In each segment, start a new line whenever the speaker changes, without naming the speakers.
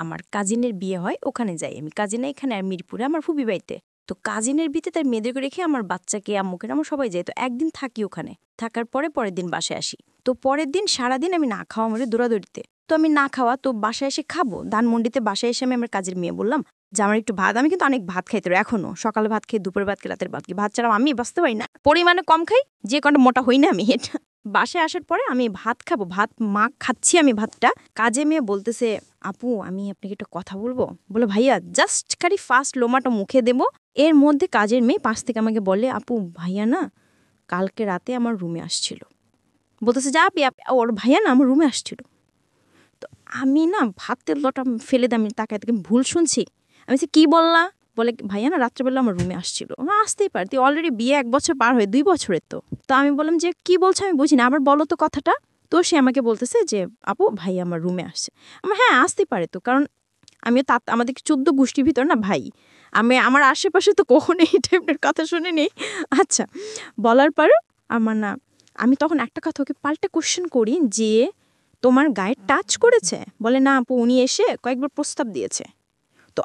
আমার কাজিনের বিয়ে হয়, ওখানে যাই আমি। কাজিনা এখানে আর মিরপুরে আমার ফুপি বাড়িতে। তো কাজিনের বিয়েতে তার মেয়েদেরকে রেখে আমার বাচ্চাকে, আম্মুকে, আমরা সবাই যাই। তো একদিন থাকি ওখানে, থাকার পরের দিন বাসায় আসি। তো পরের দিন সারাদিন আমি না খাওয়া মরে দৌড়াদৌড়িতে। তো আমি না খাওয়া, তো বাসায় এসে খাবো ধানমন্ডিতে। বাসায় এসে আমি আমার কাজের মেয়ে বললাম যে আমার একটু ভাত, আমি কিন্তু অনেক ভাত খাইতে এখনো, সকালে ভাত খাই, দুপুরে ভাত খাই, রাতের ভাত খাই, ভাত ছাড়া আমি বাঁচতে পারি না, পরিমাণে কম খাই, যে কটা মোটা হই না আমি। এটা বাসায় আসার পরে আমি ভাত খাবো, ভাত মা খাচ্ছি আমি ভাতটা, কাজে মেয়ে বলতেছে আপু আমি আপনাকে একটা কথা বলবো। বলো ভাইয়া, জাস্ট খালি ফার্স্ট লোমাটা মুখে দেবো, এর মধ্যে কাজের মেয়ে পাশ থেকে আমাকে বলে আপু ভাইয়া না কালকে রাতে আমার রুমে আসছিল। বলতেছে যা ওর ভাইয়া না আমার রুমে আসছিল। তো আমি না ভাতের লটা ফেলে দিয়ে আমি তাকাই, ভুল শুনছি। আমি কি বললা? বলে ভাইয়া না রাত্রেবেলা আমার রুমে আসছিল। আসতেই পারতি, অলরেডি বিয়ে 1 বছর পার হয়ে 2 বছরের। তো আমি বললাম যে কি বলছো আমি বুঝি না, আবার বলো তো কথাটা। তো সে আমাকে বলতেছে যে আপু ভাই আমার রুমে আসছে। আমার হ্যাঁ আসতেই পারে তো, কারণ আমিও আমাদের 14 গোষ্ঠীর ভিতর না ভাই, আমার আশেপাশে তো কখনো এই টাইপের কথা শুনিনি। আচ্ছা, বলার পর আমার না, আমি তখন একটা কথা ওকে পাল্টে কোশ্চেন করি যে তোমার গায়ে টাচ করেছে? বলে না আপু উনি এসে কয়েকবার প্রস্তাব দিয়েছে। তো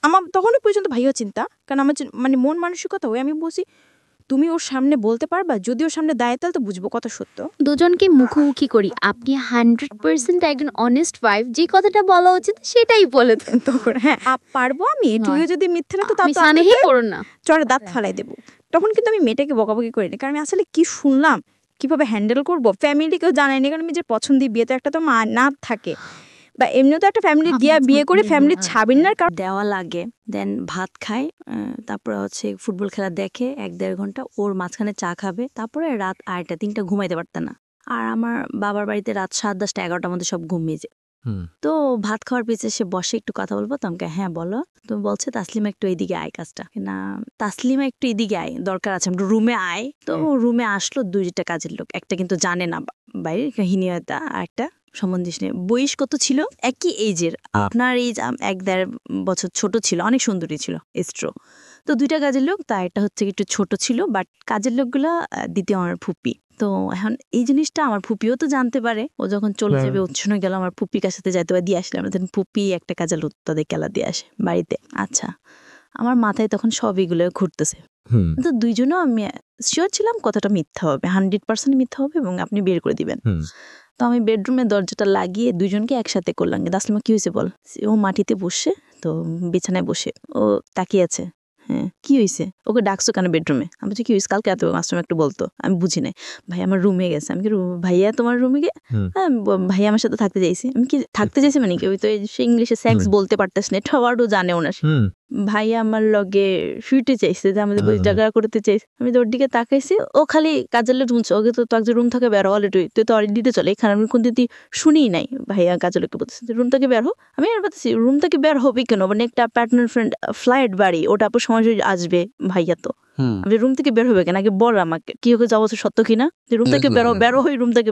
আমার তখনও পর্যন্ত ভাইও চিন্তা, কারণ আমার মানে মন মানসিকতা হয়ে আমি বলছি তুমি ওর সামনে বলতে পারবা? যদি ওর সামনে দায় তাহলে তো বুঝবো কত সত্য।
দুজনকে মুখোমুখি করি, আপনি 100% একজন অনেস্ট ওয়াইফ, যে কথাটা বলা উচিত সেটাই বলে দেন।
তখন হ্যাঁ পারবো আমি, এটুকু যদি মিথ্যে লাগতো তাহলে
করুন না,
চড়ে দাঁত ফালাই দেবো। তখন কিন্তু আমি মেয়েটাকে বকাবকি করিনি, কারণ আমি আসলে কি শুনলাম, কিভাবে হ্যান্ডেল করবো, ফ্যামিলিকেও জানাইনি, কারণ নিজের পছন্দের বিয়ে তো একটা তো মা না থাকে, বা এমনিও তো একটা ফ্যামিলি দিয়া বিয়ে করে ফ্যামিলির ছাবিনার
দেওয়া লাগে। দেন ভাত খায়, তারপরে হচ্ছে ফুটবল খেলা দেখে 1-1.5 ঘন্টা, ওর মাঝখানে চা খাবে, তারপরে রাত 2টা-3টা ঘুমাইতে পারতে না। আর আমার বাবার বাড়িতে রাত 7, 10টা, 11টার মধ্যে সব ঘুমিয়ে যায়। তো ভাত খাওয়ার পিছিয়ে সে বসে একটু কথা বলবো, তো আমাকে হ্যাঁ বলো। তো বলছে তাসলিমা একটু এইদিকে আয়, কাজটা না তাসলিমা একটু এদিকে আয়, দরকার আছে, আমরা রুমে আয়। তো রুমে আসলো 2টা কাজের লোক, একটা কিন্তু জানে না বাইরে হিনিয়তা, আর একটা সম্বন্ধীশ নেই। বয়স কত ছিল? একই এইজের, আপনার এইজ 1-1.5 বছর ছোট ছিল, অনেক সুন্দরী ছিল, স্ট্রো। তো 2টা কাজের লোক, তা একটা হচ্ছে একটু ছোট ছিল, বাট কাজের লোকগুলা দ্বিতীয় আমার ফুপি। তো এখন এই জিনিসটা আমার ফুপিও তো জানতে পারে, ও যখন চলে যাবে উৎসন্ন গেল আমার ফুপির কাছে যাইতে দিয়ে আসলাম, ফুপি একটা কাজের লোক তাদের কেলা দিয়ে আসে বাড়িতে। আচ্ছা, আমার মাথায় তখন সব এগুলো ঘুরতেছে। তো দুইজনও আমি শিওর ছিলাম কথাটা মিথ্যা হবে, 100% মিথ্যা হবে এবং আপনি বের করে দিবেন। তো আমি বেডরুমের দরজাটা লাগিয়ে দুইজনকে একসাথে করলাম। তাসলিমা কি হয়েছে বল। ও মাটিতে বসে, তো বিছানায় বসে ও তাকিয়ে আছে। হ্যাঁ কি হয়েছে, ওকে ডাকছো কেন বেডরুমে? আমি বলছি কি হয়েছে, কালকে এত মাস্টার একটু বলতো, আমি বুঝি নাই। ভাই আমার রুমে গেছে। আমি কি ভাইয়া তোমার রুমে গে? হ্যাঁ ভাইয়া আমার সাথে থাকতে চাইছি। আমি কি থাকতে চাইছি মানে কি, ওই তো সে ইংলিশে সেক্স বলতে পারতেছ না, এটা ওয়ার্ডও জানেও না। ভাইয়া আমার লগে শুইতে চাইছে, যে আমাদের ঝগড়া করতে চাইছে। আমি তো ওর দিকে তাকাইছি, ও খালি কাজের লোক শুনছে, ওকে তো একজন রুম থেকে বেরো, অলরেডি তুই তো অলরেডি দিতে চলে, এখানে আমি কোন দিদি শুনি নাই। ভাইয়া কাজের লোককে বলতেছে রুম থেকে বের হো। আমি আর বলতেছি রুম থেকে বের হবে কেন, মানে একটা পার্টনার ফ্রেন্ড ফ্লাইট বাড়ি, ওটা আপনার সময় আসবে, ভাইয়া তো আপনি রুম থেকে বের হবে কেন, আগে বল আমাকে কি ওকে যাবো সত্য কিনা, যে রুম থেকে বেরো হই, রুম থেকে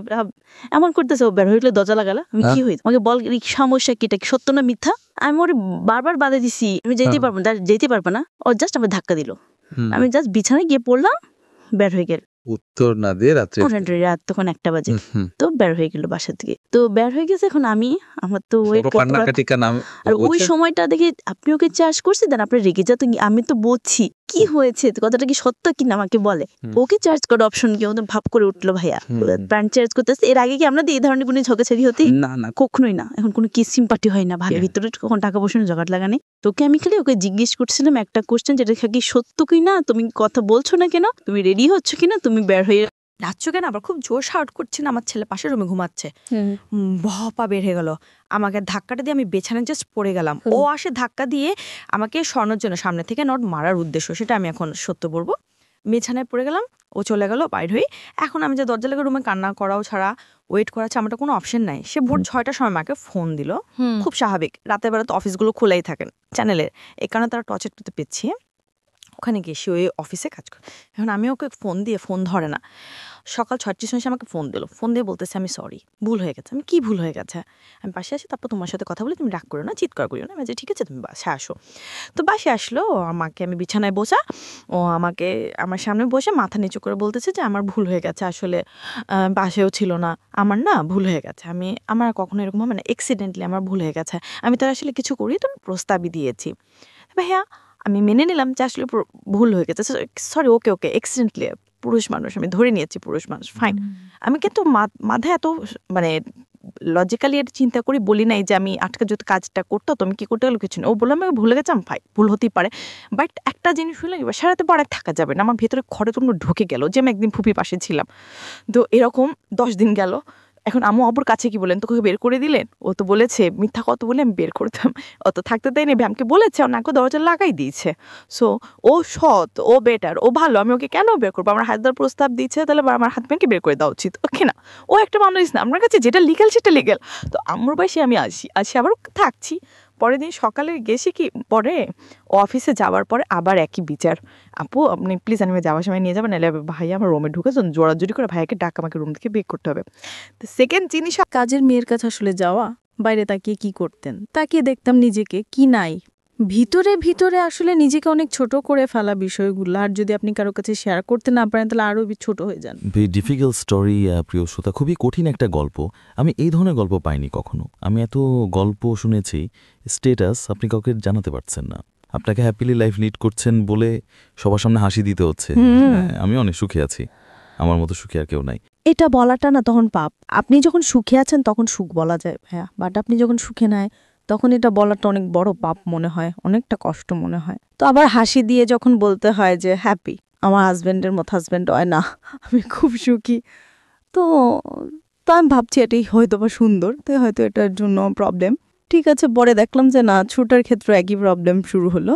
এমন করতেছে। ও বের হইলে দরজা লাগালা। আমি কি হই, আমাকে বল সমস্যা কিটা, কি সত্য না মিথ্যা? আমি ওর বারবার বাধা দিছি, আমি যেতে পারবো না। ও জাস্ট আমাকে ধাক্কা দিল, আমি জাস্ট বিছানায় গিয়ে পড়লাম, বের হয়ে গেল।
উত্তর না দিয়ে রাত
তখন 1টা বাজে। তো বের হয়ে গেল বাসা থেকে, তো বের হয়ে গেছে। এখন আমার তো আর ওই সময়টা দেখে আপনি ওকে চার্জ করছি, দেন আপনার রেগে যাতো। আমি তো বলছি কি হয়েছে, কথাটা কি সত্য কিনা আমাকে বলে। ওকে চার্জ করার অপশন কি, ওদের ভাব করে উঠলো ভাইয়া প্যান্ট চার্জ করতেছে। এর আগে কি আমরা এই ধরনের কোনো ঝগড়াঝাড়ি হতে না কখনোই না, এখন কোনো কি সিম্পাটি হয় না, ভাইয়ের ভিতরে কখন টাকা পয়সা জগাট লাগানি। তোকে আমি খালি ওকে জিজ্ঞেস করছিলাম একটা কোশ্চেন, যেটা কি সত্য কিনা, তুমি কথা বলছো না কেন, তুমি রেডি হচ্ছ কিনা, তুমি বের হয়ে
যাচ্ছ কেন। আবার খুব জোর শাউট করছে না, আমার ছেলে পাশের রুমে ঘুমাচ্ছে, ভপা বের হয়ে গেল, আমাকে ধাক্কাটা দিয়ে আমি বেছানায় জাস্ট পড়ে গেলাম। ও আসে ধাক্কা দিয়ে আমাকে সরানোর জন্য, সামনে থেকে নট মারার উদ্দেশ্য, সেটা আমি এখন সত্য বলবো। বিছানায় পড়ে গেলাম, ও চলে গেল বাইর হয়ে। এখন আমি যে দরজা লেগে রুমে কান্না করাও ছাড়া ওয়েট করা ছাড়া আমার কোনো অপশন নাই। সে ভোর 6টার সময় মাকে ফোন দিল, খুব স্বাভাবিক, রাতের বেলা তো অফিসগুলো খোলাই থাকেন চ্যানেলের, এই কারণে তারা টর্চার করতে পেয়েছি।
ওখানে গিয়ে সে ওই অফিসে কাজ করে। এখন আমি ওকে ফোন ধরে না। সকাল 6টার সময় সে আমাকে ফোন দিল, ফোন দিয়ে বলতেছে আমি সরি, ভুল হয়ে গেছে। আমি কি ভুল হয়ে গেছে? আমি পাশে আসি, তারপর তোমার সাথে কথা বলে তুমি রাগ করো না, চিৎকার করিও না। আমি ঠিক আছে তুমি বাসায় আসো। তো বাসায় আসলো, আমাকে আমি বিছানায় বসা, ও আমাকে আমার সামনে বসে মাথা নিচু করে বলতেছে যে আমার ভুল হয়ে গেছে, আসলে বাসায়ও ছিল না, আমার না ভুল হয়ে গেছে, আমার কখনো এরকম হবে না, অ্যাক্সিডেন্টলি আমার ভুল হয়ে গেছে, আমি তো আসলে কিছু করি, তো প্রস্তাবই দিয়েছি। ভাইয়া আমি মেনে নিলাম যে আসলে ভুল হয়ে গেছে, সরি, ওকে অ্যাক্সিডেন্টলি, পুরুষ মানুষ, আমি ধরে নিয়েছি পুরুষ মানুষ, ফাইন। আমি কিন্তু মাথায় এত মানে লজিক্যালি এটা চিন্তা করি বলি নাই যে আমি আটকা যদি কাজটা করতো তো আমি কি করতে গেলো কিছু না। ও বললাম আমি ভুলে গেছি, আমি ফাইন, ভুল হতেই পারে, বাট একটা জিনিস হলো এবার সারাতে পর থাকা যাবে না, আমার ভেতরে ঘরে তোমরা ঢুকে গেল যে আমি একদিন ফুপির পাশে ছিলাম। তো এরকম 10 দিন গেল। এখন আম্মু আব্বুর কাছে কি বলেন, তোকে বের করে দিলেন? ও তো বলেছে মিথ্যা কত বলে আমি বের করতাম, অত থাকতে দেয়নি, আমাকে বলেছে ওনাকে দরজা লাগাই দিয়েছে। সো ও সৎ, ও বেটার, ও ভালো, আমি ওকে কেন বের করবো? আমার হাত দেওয়ার প্রস্তাব দিচ্ছে, তাহলে আমার হাজব্যান্ডকে বের করে দেওয়া উচিত, ওকে না? ও একটা মানুষ না, আমার কাছে যেটা লিগ্যাল সেটা লিগ্যাল। তো আম্মুর বাসে আমি আসি আবার থাকছি। পরের দিন সকালে গেছি কি পরে ও অফিসে যাওয়ার পরে আবার একই বিচার, আপু আপনি প্লিজ আমি যাওয়ার সময় নিয়ে যাবেন, নাহলে ভাই আমার রুমে ঢুকেছে, জোরাজুরি করে ভাইয়াকে ডাক আমাকে রুম থেকে বের করতে হবে। তো সেকেন্ড জিনিস,
কাজের মেয়ের কাছে আসলে যাওয়া, বাইরে তাকিয়ে কি করতেন, তাকিয়ে দেখতাম নিজেকে কি নাই, ভিতরে ভিতরে আসলে নিজেকে অনেক ছোট করে ফেলা বিষয়গুলো, আর যদি আপনি কারো কাছে শেয়ার করতে না পারেন তাহলে আরও ছোট হয়ে যান।
ভেরি ডিফিকাল্ট স্টোরি প্রিয় শ্রোতা, খুবই কঠিন একটা গল্প। আমি এই ধরনের গল্প পাইনি কখনো। আমি এত গল্প শুনেছি, স্টেটাস আপনি কাউকে জানাতে পারছেন না, আপনাকে হ্যাপিলি লাইফ লিড করছেন বলে সবার সামনে হাসি দিতে হচ্ছে। আমি অনেক সুখে আছি, আমার মতো সুখী আর কেউ নাই।
এটা বলাটা না তখন পাপ। আপনি যখন সুখে আছেন তখন সুখ বলা যায় ভাইয়া, বাট আপনি যখন সুখে নাই তখন এটা বলাটা অনেক বড় পাপ মনে হয়, অনেকটা কষ্ট মনে হয়। তো আবার হাসি দিয়ে যখন বলতে হয় যে হ্যাপি, আমার হাজব্যান্ডের মতো হাজব্যান্ড হয় না, আমি খুব সুখী, তো তো আমি ভাবছি এটাই হয়তো বা সুন্দর, তাই হয়তো এটার জন্য প্রবলেম। ঠিক আছে, পরে দেখলাম যে না, ছোটার ক্ষেত্রে একই প্রবলেম শুরু হলো।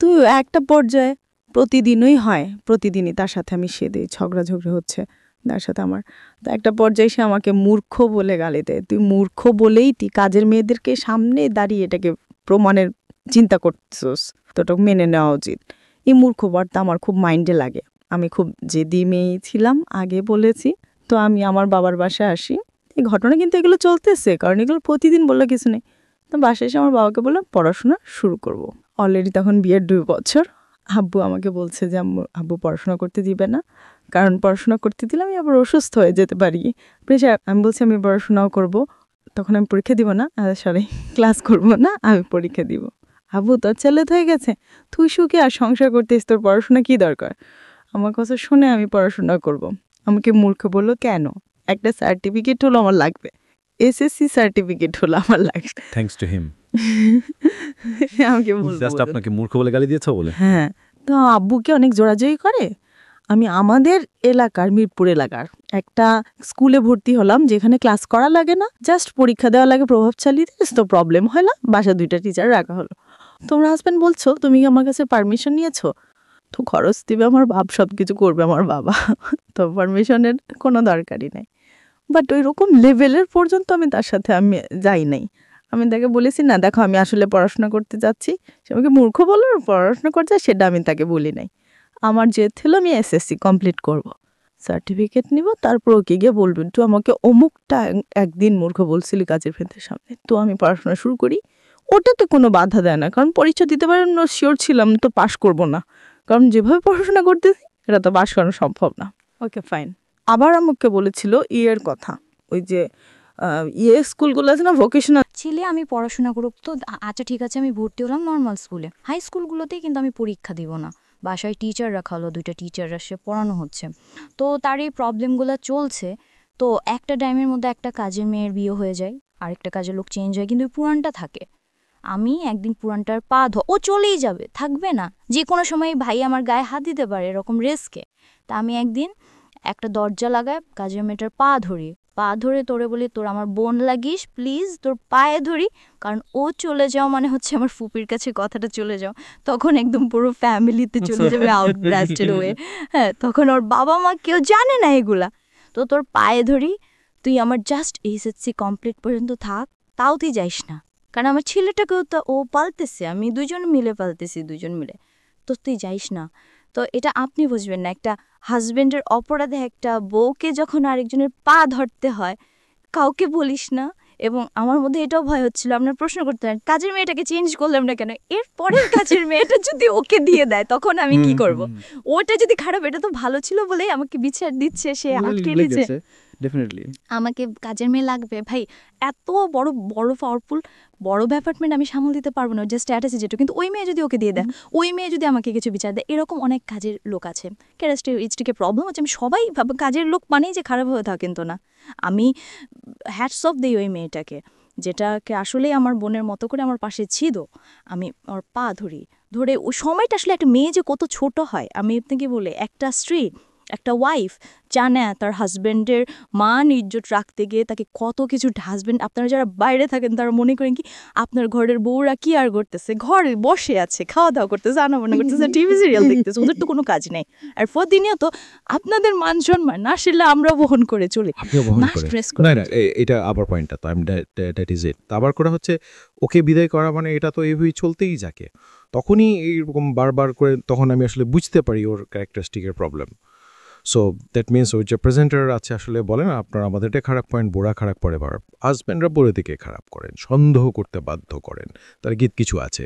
তো একটা পর্যায়ে প্রতিদিনই হয়, প্রতিদিনই তার সাথে আমি সেদে ঝগড়া হচ্ছে তার সাথে আমার। তো একটা পর্যায়ে সে আমাকে মূর্খ বলে গালি দেয়, তুই মূর্খ বলেই তুই কাজের মেয়েদেরকে সামনে দাঁড়িয়ে এটাকে প্রমাণের চিন্তা করছিস, তো ওটা মেনে নেওয়া উচিত। এই মূর্খ বার্তা আমার খুব মাইন্ডে লাগে। আমি খুব জেদি মেয়ে ছিলাম, আগে বলেছি। তো আমি আমার বাবার বাসায় আসি, এই ঘটনা কিন্তু এগুলো চলতেছে, কারণ এগুলো প্রতিদিন বললে কিছু নেই। তো বাসায় এসে আমার বাবাকে বললাম পড়াশোনা শুরু করব। অলরেডি তখন বিয়ের 2 বছর। আব্বু আমাকে বলছে যে আব্বু পড়াশোনা করতে দিবে না, কারণ পড়াশোনা করতে দিলে আমি আবার অসুস্থ হয়ে যেতে পারি, প্রেশার। আমি বলছি আমি পড়াশোনাও করব, তখন আমি পরীক্ষা দিব না, সরি ক্লাস করব না, আমি পরীক্ষা দিব। আব্বু তোর ছেলে হয়ে গেছে, তুই সুখে আর সংসার করতেস, তোর পড়াশোনা কি দরকার? আমার কথা শুনে আমি পড়াশোনা করব। আমাকে মূর্খ বললো কেন? একটা সার্টিফিকেট হলো আমার লাগবে, এসএসসি সার্টিফিকেট হলো আমার লাগবে।
Thanks to him.
আমাকে
জাস্ট আপনাকে মূর্খ বলে গালি দিয়েছ বলে?
হ্যাঁ, তো আব্বুকে অনেক জোরাজয়ী করে। আমি আমাদের এলাকার, মিরপুর এলাকার একটা স্কুলে ভর্তি হলাম, যেখানে ক্লাস করা লাগে না, জাস্ট পরীক্ষা দেওয়া লাগে প্রভাবশালী। তো প্রবলেম হয় না, বাসা 2টা টিচার রাখা হলো। তোমার হাজব্যান্ড বলছো তুমি আমার কাছে পারমিশন নিয়েছো, তো খরচ দিবে আমার বাপ, সব কিছু করবে আমার বাবা, তো পারমিশনের কোনো দরকারই নাই। বাট ওই রকম লেভেলের পর্যন্ত আমি তার সাথে আমি যাই নাই। আমি তাকে বলেছি না দেখো আমি আসলে পড়াশোনা করতে যাচ্ছি, সে আমাকে মূর্খ বলল, পড়াশোনা করছে সেটা আমি তাকে বলি নাই। আমার জেদ ছিল আমি এসএসসি কমপ্লিট করব, সার্টিফিকেট নিব, তারপর ওকে গিয়ে বলবেন তো আমাকে অমুকটা একদিন মূর্খ বলছিলি কাজের ফ্রেন্ডের সামনে, তো আমি পড়াশোনা শুরু করি। ওটাতে কোনো বাধা দেয় না, কারণ পরীক্ষা দিতে পারেন না, শিওর ছিলাম তো পাশ করব না, কারণ যেভাবে পড়াশোনা করতেছি এটা তো পাশ করানো সম্ভব না। Okay fine. আবার আমাকে বলেছিল ইয়ের কথা, ওই যে স্কুলগুলো আছে না ভোকেশনাল,
ছেলে আমি পড়াশোনা করুক তো, আচ্ছা ঠিক আছে আমি ভর্তি হলাম নর্মাল স্কুলে, হাই স্কুলগুলোতেই কিন্তু আমি পরীক্ষা দিব না, বাসায় টিচার রাখা হলো, 2টা টিচার আসে পড়ানো হচ্ছে। তো তার এই প্রবলেমগুলো চলছে। তো একটা টাইমের মধ্যে একটা কাজের মেয়ের বিয়ে হয়ে যায়, আরেকটা কাজের লোক চেঞ্জ হয়, কিন্তু পুরানটা থাকে। আমি একদিন পুরানটার ও চলেই যাবে, থাকবে না, যে কোনো সময় ভাই আমার গায়ে হাত দিতে পারে, এরকম রিস্কে। তা আমি একদিন একটা দরজা লাগায় কাজের মেয়েটার পা ধরে তোরে বলি তোর আমার বোন লাগিস, প্লিজ তোর পায়ে ধরি, কারণ ও চলে যাও মানে হচ্ছে আমার ফুপির কাছে কথাটা চলে যাও, তখন একদম পুরো ফ্যামিলিতে চলে যাবে আউটব্রাস্টেড হয়ে। হ্যাঁ, তখন ওর বাবা মা কেউ জানে না এগুলা। তো তোর পায়ে ধরি, তুই আমার জাস্ট এসএসসি কমপ্লিট পর্যন্ত থাক, তাও তুই যাইস না, কারণ আমার ছেলেটাকেও তো ও পালতেছে, আমি দুজন মিলে পালতেছি, দুজন মিলে। তো তুই যাইস না। তো এটা আপনি বুঝবেন না, একটা হাজবেন্ডের অপরাধে একটা বউকে যখন আরেকজনের পা ধরতে হয়, কাউকে বলিস না। এবং আমার মধ্যে এটাও ভয় হচ্ছিল, আপনার প্রশ্ন করতে পারেন কাজের মেয়েটাকে চেঞ্জ করলাম না কেন, এর পরের কাজের মেয়েটা যদি ওকে দিয়ে দেয় তখন আমি কি করব? ওটা যদি খারাপ, এটা তো ভালো ছিল বলেই আমাকে বিচার দিচ্ছে, সে আটকে দিচ্ছে।
ডেফিনেটলি
আমাকে কাজের মেয়ে লাগবে ভাই, এত বড় বড় পাওয়ারফুল বড় ব্যাপারমেন্ট আমি সামাল দিতে পারবো না, যে স্ট্যাটাসে যেটা, কিন্তু ওই মেয়ে যদি ওকে দিয়ে দেয়, ওই মেয়ে যদি আমাকে কিছু বিচার দেয়, এরকম অনেক কাজের লোক আছে। ক্যারেস্টিকে প্রবলেম হচ্ছে, আমি সবাই কাজের লোক মানেই যে খারাপ হয়ে থাকে কিন্তু না। আমি হ্যাটস অফ দিই ওই মেয়েটাকে, যেটাকে আসলেই আমার বোনের মতো করে আমার পাশে ছিল। আমি ওর পা ধরে ওই সময়টা আসলে একটা মেয়ে যে কত ছোট হয়, আমি আপনাকে বলে, একটা স্ত্রী একটা ওয়াইফ জানে তার হাজব্যান্ডের মান ইজ্জত রাখতে গিয়ে তাকে কত কিছু, হাজব্যান্ড আপনারা যারা বাইরে থাকেন তারা মনে করেন কি আপনার ঘরের বউরা কি আর করতেছে, ঘরে বসে আছে, খাওয়া দাওয়া করতেছে, রান্নাবান্না করতেছে, টিভি সিরিয়াল দেখতেছে, ওদের তো কোনো কাজ নেই। আর প্রতিনিয়ত আপনাদের মান সম্মান না আসলে আমরা বহন করে চলি, স্ট্রেস করে।
না এটা আবার পয়েন্টটা তো দ্যাট ইজ ইট। আবার করা হচ্ছে ওকে বিদায় করা মানে এটা তো এইভাবেই চলতেই যাকে, তখনই এইরকম বারবার করে তখন আমি আসলে বুঝতে পারি ওর ক্যারেক্টারিস্টিকের প্রবলেম। সো দ্যাট মিনস ওই যে প্রেজেন্টার আছে আসলে বলে না আপনারা আমাদের এটা খারাপ পয়েন্ট, বোরা খারাপ করে, বার হাজব্যান্ডরা বোরে দিকে খারাপ করেন, সন্দেহ করতে বাধ্য করেন, তার গীত কিছু আছে।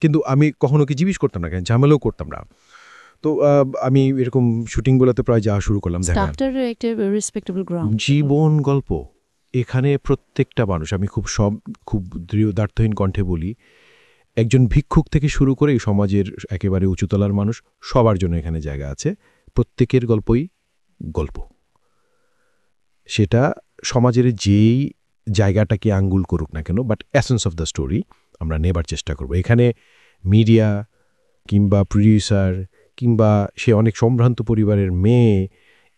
কিন্তু আমি কখনো কি জিজ্ঞেস করতাম না, কেন ঝামেলাও করতাম না। তো আমি এরকম শুটিংগুলোতে প্রায় যাওয়া শুরু করলাম। জীবন গল্প এখানে প্রত্যেকটা মানুষ, আমি খুব দৃঢ়দার্থহীন কণ্ঠে বলি, একজন ভিক্ষুক থেকে শুরু করে এই সমাজের একেবারে উঁচুতলার মানুষ সবার জন্য এখানে জায়গা আছে। প্রত্যেকের গল্পই গল্প, সেটা সমাজের যেই জায়গাটাকে আঙ্গুল করুক না কেন, but essence of the story আমরা নেবার চেষ্টা করব। এখানে মিডিয়া কিংবা প্রডিউসার কিংবা সে অনেক সম্ভ্রান্ত পরিবারের মেয়ে,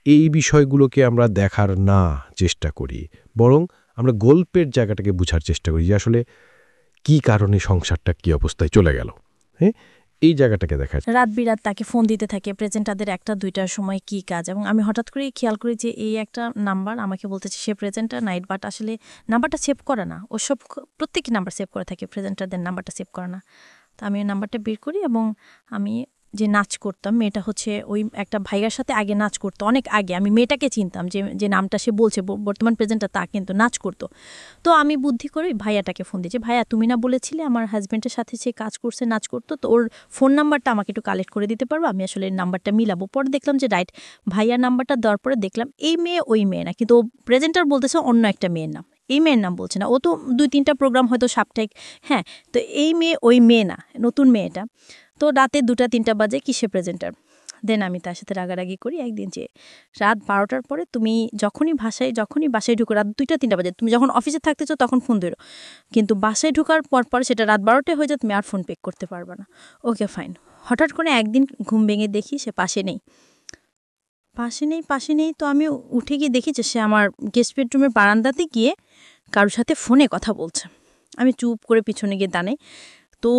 এই বিষয়গুলোকে আমরা দেখার না চেষ্টা করি, বরং আমরা গল্পের জায়গাটাকে বোঝার চেষ্টা করি, যে আসলে কি কারণে সংসারটা কি অবস্থায় চলে গেল। হ্যাঁ, এই জায়গাটাকে দেখা।
রাত বিরাত তাকে ফোন দিতে থাকে প্রেজেন্টারদের 1টা-2টার সময় কি কাজ, এবং আমি হঠাৎ করে খেয়াল করি যে এই একটা নাম্বার আমাকে বলতেছে সে প্রেজেন্টার নাইট, বাট আসলে নাম্বারটা সেভ করে না, ও সব প্রত্যেকটি নাম্বার সেভ করে থাকে, প্রেজেন্টারদের নাম্বারটা সেভ করে না। তো আমি ওই নাম্বারটা বের করি, এবং আমি যে নাচ করতাম, মেয়েটা হচ্ছে ওই একটা ভাইয়ার সাথে আগে নাচ করতো, অনেক আগে আমি মেয়েটাকে চিনতাম, যে নামটা সে বলছে বর্তমান প্রেজেন্টার তা কিন্তু নাচ করতো। তো আমি বুদ্ধি করে ওই ভাইয়াটাকে ফোন দিয়েছি, ভাইয়া তুমি না বলেছিলে আমার হাজব্যান্ডের সাথে সে কাজ করছে, নাচ করতো, তো ওর ফোন নাম্বারটা আমাকে একটু কালেক্ট করে দিতে পারবো, আমি আসলে নাম্বারটা মিলাবো। পরে দেখলাম যে রাইট, ভাইয়ার নাম্বারটা দেওয়ার পরে দেখলাম এই মেয়ে ওই মেয়ে না, কিন্তু ও প্রেজেন্টার বলতেছে অন্য একটা মেয়ের নাম, এই মেয়ের নাম বলছে না। ও তো 2-3টা প্রোগ্রাম হয়তো সাপ্তাহিক, হ্যাঁ, তো এই মেয়ে ওই মেয়ে না, নতুন মেয়েটা। তো রাতে 2টা-3টা বাজে কিসে প্রেজেন্টার, দেন আমি তার সাথে রাগারাগি করি একদিন, যে রাত 12টার পরে তুমি যখনই বাসায় ঢুকো, রাত 2টা-3টা বাজে, তুমি যখন অফিসে থাকতেছো তখন ফোন ধরো, কিন্তু বাসায় ঢোকার পর সেটা রাত 12টায় হয়ে যায়, তুমি আর ফোন পিক করতে পারবে না। Okay fine. হঠাৎ করে একদিন ঘুম ভেঙে দেখি সে পাশে নেই। তো আমি উঠে গিয়ে দেখি যে সে আমার গেস্ট বেডরুমের বারান্দাতে গিয়ে কারোর সাথে ফোনে কথা বলছে। আমি চুপ করে পিছনে গিয়ে দাঁড়াই, তো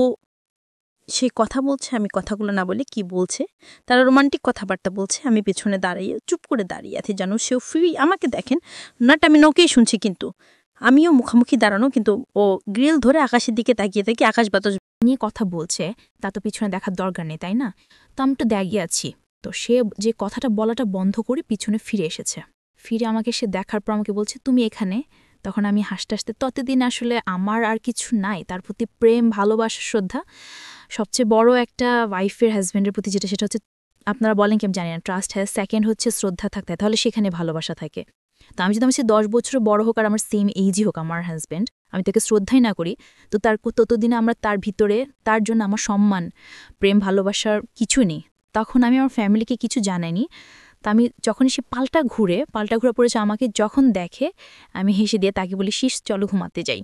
সে কথা বলছে, আমি কথাগুলো না বলে কি বলছে, তারা রোমান্টিক কথাবার্তা বলছে, আমি পেছনে চুপ করে দাঁড়িয়ে আছি, যেন সেও ফ্রি আমাকে দেখেন নাট, আমি নকেই শুনছি, কিন্তু আমিও মুখামুখি দাঁড়ানো, কিন্তু ও গ্রিল ধরে আকাশের দিকে তাকিয়ে আকাশ বাতাস
নিয়ে কথা বলছে, তা তো পিছনে দেখার দরকার নেই, তাই না? তো আমি তো দাঁড়িয়ে আছি, তো সে যে কথাটা বলাটা বন্ধ করে পিছনে ফিরে এসেছে। ফিরে আমাকে সে দেখার পর আমাকে বলছে তুমি এখানে। তখন আমি হাসতে হাসতে, ততদিন আসলে আমার আর কিছু নাই, তার প্রতি প্রেম, ভালোবাসা, শ্রদ্ধা, সবচেয়ে বড় একটা ওয়াইফের হাজব্যান্ডের প্রতি যেটা, সেটা হচ্ছে, আপনারা বলেন কি আমি জানি না, ট্রাস্ট হ্যাজ, সেকেন্ড হচ্ছে শ্রদ্ধা থাকতে হয়, তাহলে সেখানে ভালোবাসা থাকে। তো আমি যদি আমার সে 10 বছর বড় হোক আর আমার সেম এইজই হোক আমার হাজব্যান্ড, আমি তাকে শ্রদ্ধাই না করি, তো ততদিনে আমরা তার ভিতরে, তার জন্য আমার সম্মান, প্রেম, ভালোবাসার কিছু নেই। তখন আমি আমার ফ্যামিলিকে কিছু জানাইনি। তা আমি যখনই সে পাল্টা ঘুরে পড়েছে আমাকে যখন দেখে, আমি হেসে দিয়ে তাকে বলি শীষ চলো ঘুমাতে যাই,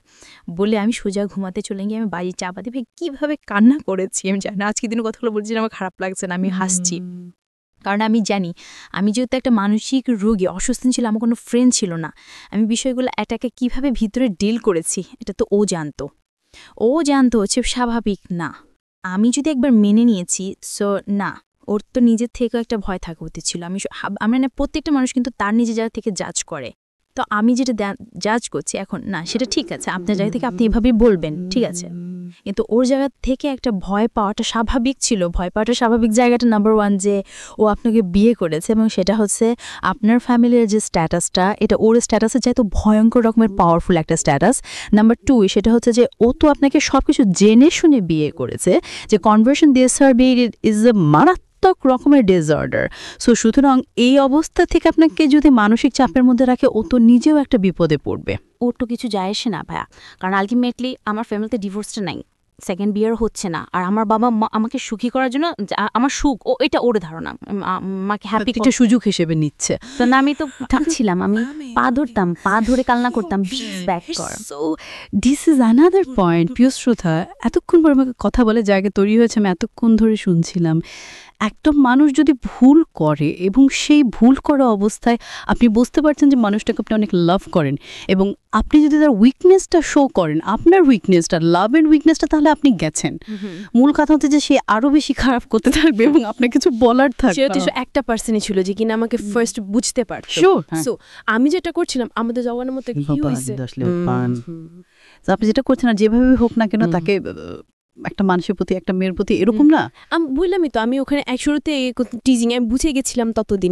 বলে আমি সোজা ঘুমাতে চলে গিয়ে আমি বাড়ি চাপা দিয়ে কীভাবে কান্না করেছি আমি জানি না। আজকে দিনের কথাগুলো বলছি না, আমার খারাপ লাগছে না, আমি হাসছি, কারণ আমি জানি আমি যেহেতু একটা মানসিক রোগী, অসুস্থ ছিল, আমার কোনো ফ্রেন্ড ছিল না, আমি বিষয়গুলো এটাকে কীভাবে ভিতরে ডিল করেছি এটা তো ও জানতো হচ্ছে স্বাভাবিক না। আমি যদি একবার মেনে নিয়েছি, সো না, ওর তো নিজের থেকেও একটা ভয় থাকা উচিত ছিল। আমরা না, প্রত্যেকটা মানুষ কিন্তু তার নিজের জায়গা থেকে জাজ করে, তো আমি যেটা জাজ করছি এখন, না সেটা ঠিক আছে, আপনার জায়গা থেকে আপনি এভাবেই বলবেন, ঠিক আছে, কিন্তু ওর জায়গা থেকে একটা ভয় পাওয়াটা স্বাভাবিক ছিল। ভয় পাওয়াটা স্বাভাবিক জায়গাটা নাম্বার 1 যে ও আপনাকে বিয়ে করেছে এবং সেটা হচ্ছে আপনার ফ্যামিলির যে স্ট্যাটাসটা এটা ওর স্ট্যাটাসের চাইতে ভয়ঙ্কর রকমের পাওয়ারফুল একটা স্ট্যাটাস। নাম্বার 2 সেটা হচ্ছে যে ও তো আপনাকে সবকিছু জেনে শুনে বিয়ে করেছে, যে কনভার্সন দিস হার বিয়ে ইজ এ মারাত্মক রকমের ডিসঅর্ডার। সো সুতরাং এই অবস্থা থেকে আপনাকে যদি মানসিক চাপের মধ্যে রাখে ও তো নিজেও একটা বিপদে পড়বে।
ওর তো কিছু যায় আসে না ভাইয়া, কারণ আলটিমেটলি আমার ফ্যামিলিতে ডিভোর্সটা নাই, সেকেন্ড বিয়ার হচ্ছে না, আর আমার বাবা মা আমাকে সুখী করার জন্য আমার সুখ ও এটা ওর ধারণা, আমাকে হ্যাপি
একটা সুযোগ হিসেবে নিচ্ছে।
তো না, আমি তো থাকছিলাম, আমি পা ধরতাম, পা ধরে কালনা করতাম, ব্যাক কর।
So this is another point. প্রিয়শ্রোতা এতক্ষণ পর আমাকে কথা বলে জায়গা তৈরি হয়েছে, আমি এতক্ষণ ধরে শুনছিলাম। একটা মানুষ যদি ভুল করে এবং সেই ভুল করা অবস্থায় আপনি বুঝতে পারছেন যে মানুষটাকে আপনি অনেক লাভ করেন, এবং আপনি যদি তার উইকনেসটা শো করেন, আপনার উইকনেসটা, লাভ এন্ড উইকনেসটা, তাহলে আপনি গেছেন। মূল কথা হচ্ছে যে সে আরো বেশি খারাপ করতে থাকবে এবং আপনার কিছু বলার থাকবে।
সেটা একটা পার্সনই ছিল যে কিনা আমাকে ফার্স্ট বুঝতে পারতো। সো আমি যেটা করছিলাম আমাদের জওয়ানের মতো কি হইছে,
আপনি যেটা করছেন আর যেভাবে হোক না কেন তাকে একটা মানুষের প্রতি, একটা মেয়ের প্রতি এরকম না,
আমি বললামই তো, আমি ওখানে এক শুরুতে টিজিং আমি বুঝে গেছিলাম ততদিন।